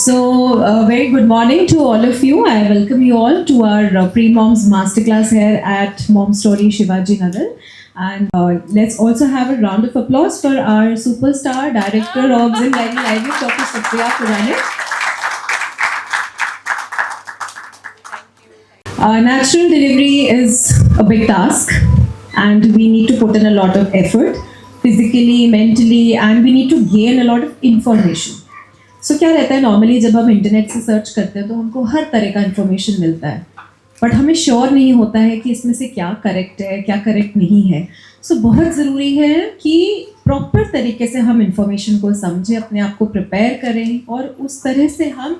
Very good morning to all of you. I welcome you all to our pre-moms masterclass here at Mom Story Shivaji Nagar. And let's also have a round of applause for our superstar director of Zindagi Live, Dr. Supriya Puranik. Natural delivery is a big task, and we need to put in a lot of effort, physically, mentally, and we need to gain a lot of information. So क्या रहता है normally जब हम internet से search करते हैं तो हमको हर तरह का इन्फॉर्मेशन मिलता है, बट हमें श्योर नहीं होता है कि इसमें से क्या करेक्ट है क्या करेक्ट नहीं है. सो बहुत ज़रूरी है कि प्रॉपर तरीके से हम इंफॉर्मेशन को समझें, अपने आप को प्रिपेयर करें और उस तरह से हम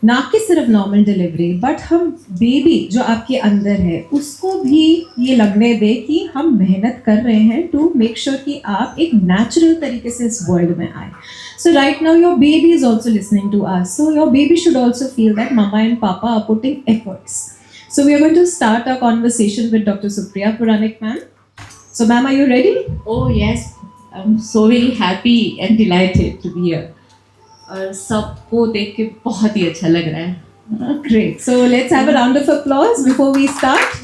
ना कि सिर्फ नॉर्मल डिलीवरी बट हम बेबी जो आपके अंदर है उसको भी ये लगने दे कि हम मेहनत कर रहे हैं टू मेक श्योर कि आप एक नेचुरल तरीके से इस वर्ल्ड में आए. So right now your baby is also listening to us. So your baby should also feel that mama and papa are putting efforts. So we are going to start our conversation with Dr. Supriya Puranik ma'am. So ma'am, are you ready? Oh yes, I'm so very happy and delighted to be here. और सबको देख के बहुत ही अच्छा लग रहा है. Great. So let's have a round of applause before we start.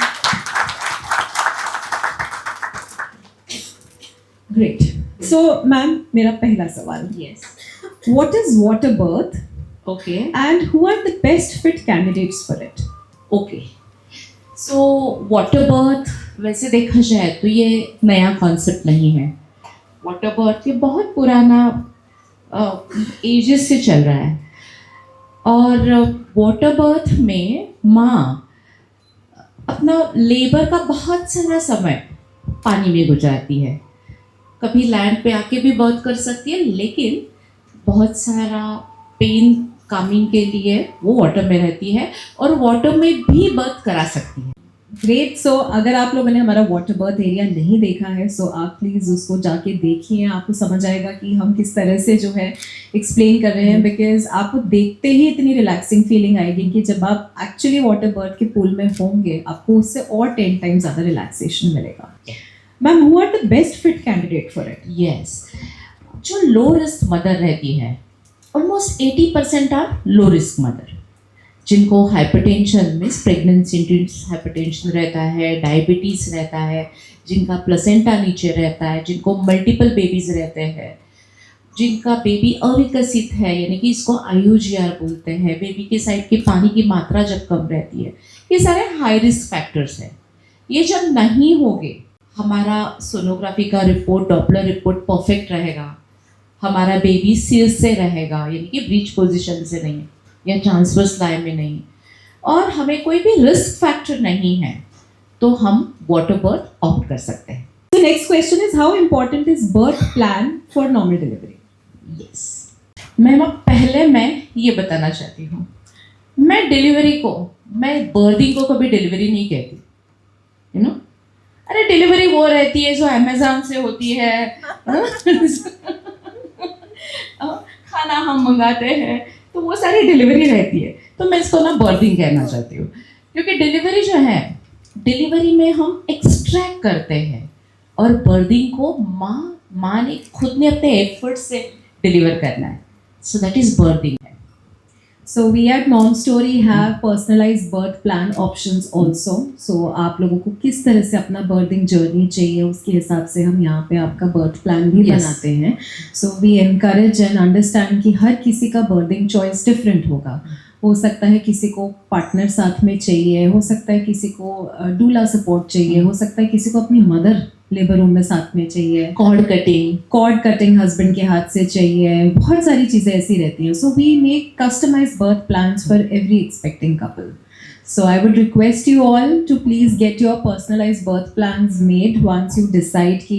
Great. So ma'am, मेरा पहला सवाल. Yes. What is water birth? Okay. And who are the best fit candidates for it? Okay. So water birth वैसे देखा जाए तो ये नया concept नहीं है. वाटर बर्थ ये बहुत पुराना एजेस से चल रहा है. और वाटर बर्थ में माँ अपना लेबर का बहुत सारा समय पानी में गुजारती है. कभी लैंड पे आके भी बर्थ कर सकती है, लेकिन बहुत सारा पेन कामिंग के लिए वो वाटर में रहती है और वाटर में भी बर्थ करा सकती है. ग्रेट. सो अगर आप लोगों ने हमारा वाटर बर्थ एरिया नहीं देखा है सो आप प्लीज़ उसको जाके देखिए, आपको समझ आएगा कि हम किस तरह से जो है एक्सप्लेन कर रहे हैं. बिकॉज आपको देखते ही इतनी रिलैक्सिंग फीलिंग आएगी कि जब आप एक्चुअली वाटर बर्थ के पूल में होंगे आपको उससे और 10 टाइम्स ज़्यादा रिलैक्सेशन मिलेगा. Ma'am, who are the best fit candidate for it? Yes, जो लो रिस्क मदर रहती है, almost 80% are low risk mother, जिनको hypertension means pregnancy induced hypertension रहता है, डायबिटीज़ रहता है, जिनका प्लेसेंटा नीचे रहता है, जिनको मल्टीपल बेबीज़ रहते हैं, जिनका बेबी अविकसित है यानी कि इसको IUGR बोलते हैं, बेबी के साइड की पानी की मात्रा जब कम रहती है, ये सारे हाई रिस्क फैक्टर्स हैं. ये जब नहीं होंगे, हमारा सोनोग्राफी का रिपोर्ट, डॉपलर रिपोर्ट परफेक्ट रहेगा, हमारा बेबी सिर से रहेगा यानी कि ब्रीच पोजीशन से नहीं या ट्रांसवर्स लाइन में नहीं, और हमें कोई भी रिस्क फैक्टर नहीं है, तो हम वाटर बर्थ ऑप्ट कर सकते हैं. The next question is, how important is birth plan for normal delivery? Yes. पहले मैं ये बताना चाहती हूँ, मैं डिलीवरी को, मैं बर्थिंग को कभी डिलीवरी नहीं कहती. यू नो, अरे डिलीवरी वो रहती है जो अमेज़ॉन से होती है, खाना हम मंगाते हैं, तो वो सारी डिलीवरी रहती है. तो मैं इसको ना बर्थिंग कहना चाहती हूँ, क्योंकि डिलीवरी जो है, डिलीवरी में हम एक्सट्रैक्ट करते हैं और बर्थिंग को माँ ने खुद ने अपने एफर्ट से डिलीवर करना है. So that is berthing. So we at Mom Story have personalized birth plan options also. So आप लोगों को किस तरह से अपना birthing journey चाहिए उसके हिसाब से हम यहाँ पे आपका birth plan भी बनाते हैं. So we encourage and understand कि हर किसी का birthing choice different होगा. हो सकता है किसी को पार्टनर साथ में चाहिए, हो सकता है किसी को डूला सपोर्ट चाहिए, हो सकता है किसी को अपनी मदर लेबर रूम में साथ में चाहिए, कॉर्ड कटिंग हस्बैंड के हाथ से चाहिए, बहुत सारी चीज़ें ऐसी रहती हैं. So we make customised birth plans for every expecting couple. So I would request you all to please get your personalized birth plans made once you decide ki,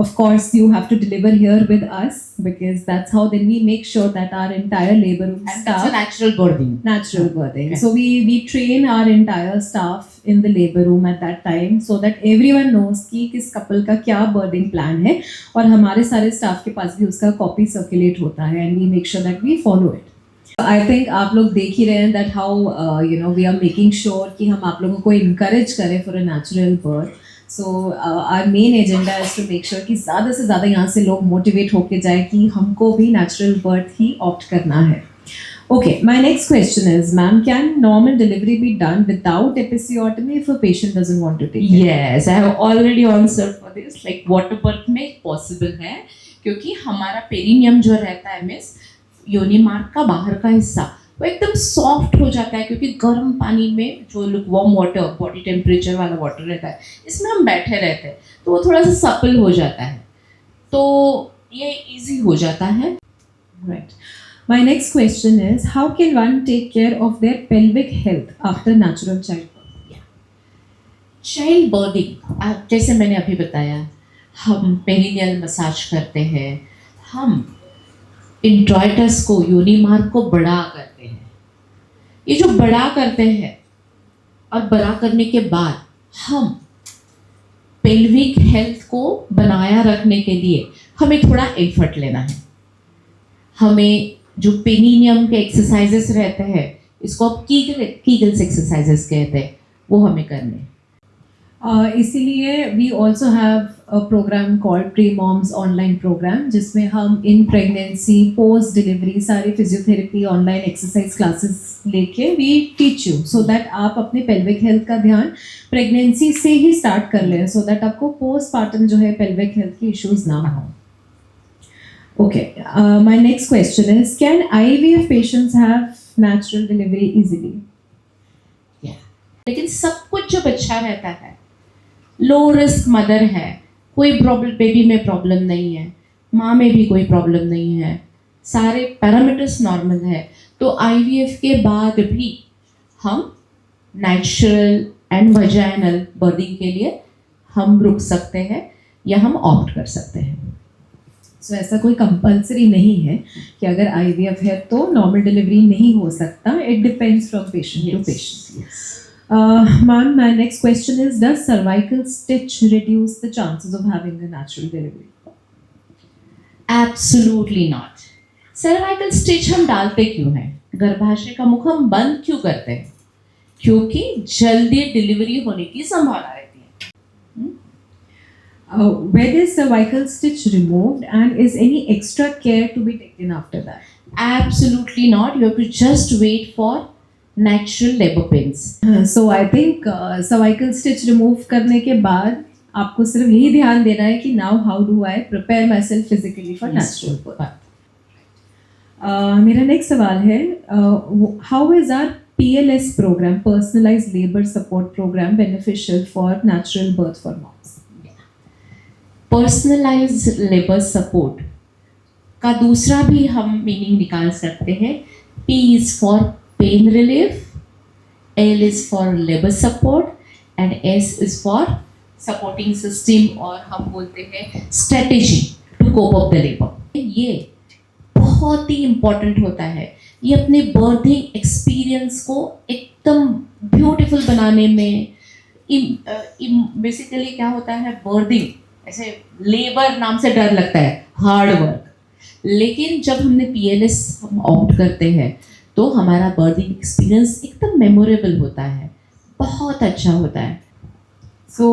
of course you have to deliver here with us, because that's how then we make sure that our entire labor room staff. It's a natural birthing. Natural birthing. Okay. So we train our entire staff in the labor room at that time so that everyone knows कि किस couple का क्या birthing plan है, और हमारे सारे staff के पास भी उसका copy circulate होता है, and we make sure that we follow it. I think आप लोग देख ही रहे हैं that how we are making sure कि हम आप लोगों को इनकरेज करें for a natural birth. So our main agenda is to make sure कि ज़्यादा से ज़्यादा यहाँ से लोग मोटिवेट होके जाए कि हमको भी नेचुरल बर्थ ही ऑप्ट करना है. Okay, my next question is, ma'am, can normal delivery be done without episiotomy if a patient doesn't want to take it? Yes, I have already answered for this. Like water birth में possible है, क्योंकि हमारा perineum जो रहता है miss योनि मार्ग का बाहर का हिस्सा वो एकदम सॉफ्ट हो जाता है, क्योंकि गर्म पानी में जो लुकवार्म वाटर बॉडी टेम्परेचर वाला वाटर रहता है इसमें हम बैठे रहते हैं तो वो थोड़ा सा सपल हो जाता है, तो ये इजी हो जाता है. Right. My next question is, how can one take care of their pelvic health after natural childbirth? Child berthing जैसे मैंने अभी बताया, हम पेरिनियल मसाज करते हैं, हम इंट्राइटस को योनि मार्ग को बड़ा करते हैं. ये जो बड़ा करते हैं और बड़ा करने के बाद हम पेल्विक हेल्थ को बनाया रखने के लिए हमें थोड़ा एफर्ट लेना है. हमें जो पेरिनियम के एक्सरसाइजेस रहते हैं, इसको आप कीगल्स एक्सरसाइजेस कहते हैं, वो हमें करने हैं. इसीलिए we also have a program called Pre-Moms online program, जिसमें हम in pregnancy, post delivery सारी फिजियोथेरेपी ऑनलाइन एक्सरसाइज क्लासेस लेके we teach you so that आप अपने pelvic health का ध्यान प्रेगनेंसी से ही स्टार्ट कर लें, so that आपको postpartum जो है pelvic health की issues ना हो. Okay, my next question is, can IVF patients have natural delivery easily? लेकिन सब कुछ जब अच्छा रहता है, लो रिस्क मदर है, कोई प्रॉब्लम, बेबी में प्रॉब्लम नहीं है, माँ में भी कोई प्रॉब्लम नहीं है, सारे पैरामीटर्स नॉर्मल है, तो IVF के बाद भी हम नेचुरल एंड वजाइनल बर्थिंग के लिए हम रुक सकते हैं या हम ऑप्ट कर सकते हैं. सो ऐसा कोई कंपल्सरी नहीं है कि अगर IVF है तो नॉर्मल डिलीवरी नहीं हो सकता. It depends from patient to patient. Ma'am, my next question is, does cervical stitch reduce the chances of having a natural delivery? Absolutely not. Cervical stitch हम डालते क्यों हैं? गर्भाशय का मुख हम बंद क्यों करते हैं? क्योंकि जल्दी डिलीवरी होने की संभावना रहती है. Where is cervical stitch removed, and is any extra care to be taken after that? Absolutely not. You have to just wait for natural labor pains. So I think cervical stitch remove करने के बाद आपको सिर्फ यही ध्यान देना है कि now how do I prepare myself physically for natural birth. मेरा नेक्स्ट सवाल है, how is our PLS program, personalized labor support program, beneficial for natural birth for moms? Personalised labour support का दूसरा भी हम मीनिंग निकाल सकते हैं. P is for pain relief, L is for labor support and S is for supporting system, और हम बोलते हैं strategy to cope up the labor. ये बहुत ही इम्पोर्टेंट होता है. ये अपने बर्थिंग एक्सपीरियंस को एकदम ब्यूटीफुल बनाने में, बेसिकली क्या होता है, बर्थिंग ऐसे लेबर नाम से डर लगता है, हार्ड वर्क, लेकिन जब हमने PLS हम ऑप्ट करते हैं तो हमारा बर्थिंग एक्सपीरियंस एकदम मेमोरेबल होता है, बहुत अच्छा होता है. So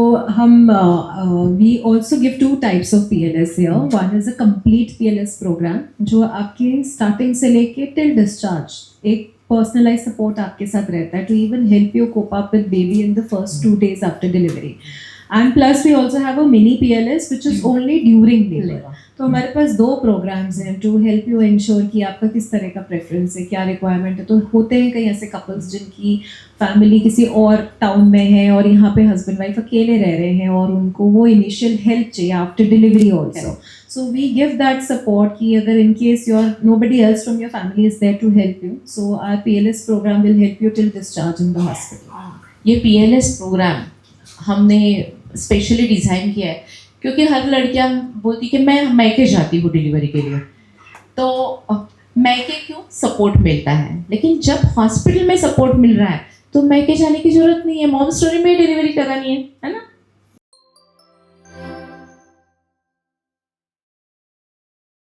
we also give two types of PLS here. One is a complete PLS program जो आपके starting से लेके till discharge एक personalized support आपके साथ रहता है to even help you cope up with baby in the first 2 days after delivery. And plus we also have a mini PLS which is only during labor. तो हमारे पास 2 programmes हैं to help you ensure कि आपका किस तरह का preference है, क्या रिक्वायरमेंट है. तो होते हैं कई ऐसे कपल्स जिनकी फैमिली किसी और टाउन में है और यहाँ पे हस्बैंड वाइफ अकेले रह रहे हैं और उनको वो इनिशियल हेल्प चाहिए after delivery also. So we give that support कि अगर in case your nobody else from your family is there to help you, so our PLS programme will help you till discharge in the hospital. ये PLS programme हमने specially design किया है क्योंकि हर लड़कियां बोलती कि मैं मैके जाती हूँ डिलीवरी के लिए, तो मैके क्यों सपोर्ट मिलता है, लेकिन जब हॉस्पिटल में सपोर्ट मिल रहा है तो मैके जाने की ज़रूरत नहीं है, मॉम स्टोरी में डिलीवरी करानी है ना.